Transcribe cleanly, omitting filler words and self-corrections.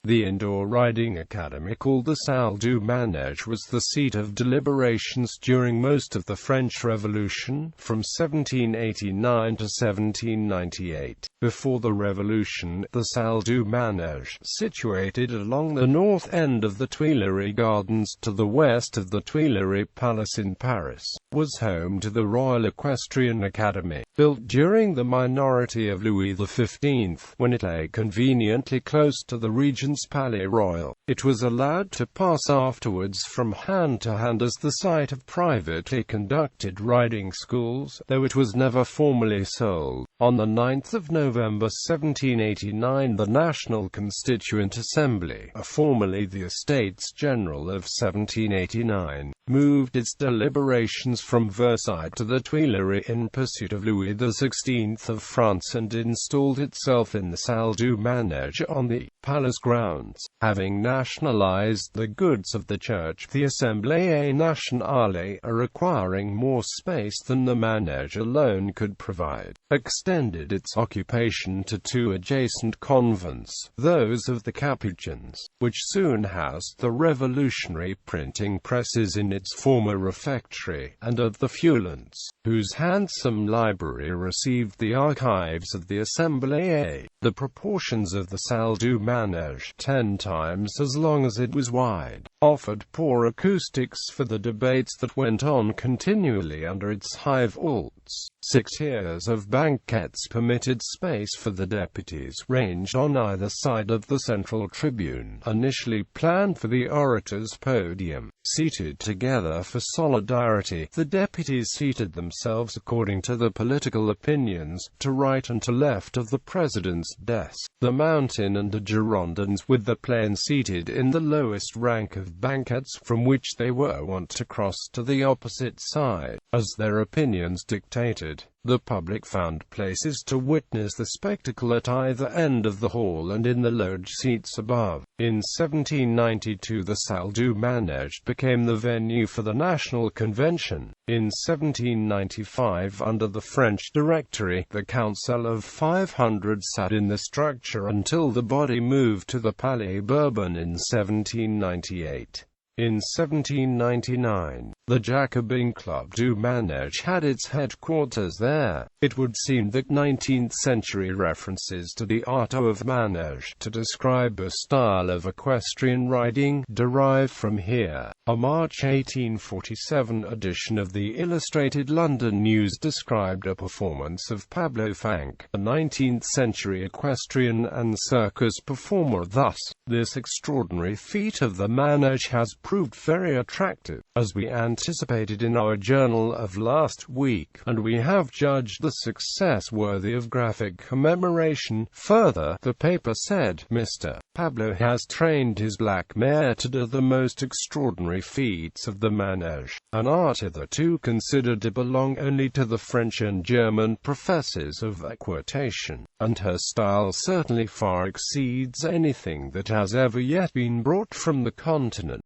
The indoor riding academy called the Salle du Manège was the seat of deliberations during most of the French Revolution, from 1789 to 1798. Before the Revolution, the Salle du Manège, situated along the north end of the Tuileries Gardens to the west of the Tuileries Palace in Paris, was home to the Royal Equestrian Academy, built during the minority of Louis XV, when it lay conveniently close to the Regent's Palais Royal. It was allowed to pass afterwards from hand to hand as the site of privately conducted riding schools, though it was never formally sold. On the 9th of November 1789, the National Constituent Assembly, formerly the Estates General of 1789, moved its deliberations from Versailles to the Tuileries in pursuit of Louis XVI of France and installed itself in the Salle du Manège on the Palace grounds. Having nationalized the goods of the church, the Assemblée Nationale, requiring more space than the manège alone could provide, extended its occupation to two adjacent convents, those of the Capuchins, which soon housed the revolutionary printing presses in its former refectory, and of the Feuillants, whose handsome library received the archives of the Assemblée. The proportions of the Salle du Manège, 10 times as long as it was wide, offered poor acoustics for the debates that went on continually under its high vaults. 6 tiers of banquettes permitted space for the deputies, ranged on either side of the central tribune, initially planned for the orator's podium. Seated together for solidarity, the deputies seated themselves according to the political opinions, to right and to left of the president's desk. The Mountain and the Girondins, with the plain, seated in the lowest rank of banquettes, from which they were wont to cross to the opposite side, as their opinions dictated. The public found places to witness the spectacle at either end of the hall and in the loge seats above. In 1792 the Salle du Manège became the venue for the National Convention. In 1795, under the French Directory, the Council of 500 sat in the structure until the body moved to the Palais Bourbon in 1798. In 1799, the Jacobin Club du Manège had its headquarters there. It would seem that 19th-century references to the art of manège, to describe a style of equestrian riding, derive from here. A March 1847 edition of the Illustrated London News described a performance of Pablo Fanck, a 19th-century equestrian and circus performer, thus: "This extraordinary feat of the manège has proved very attractive, as we anticipated in our journal of last week, and we have judged the success worthy of graphic commemoration. Further, the paper said, Mr. Pablo has trained his black mare to do the most extraordinary feats of the manège, an art hitherto considered to belong only to the French and German professors of equitation, and her style certainly far exceeds anything that has ever yet been brought from the continent."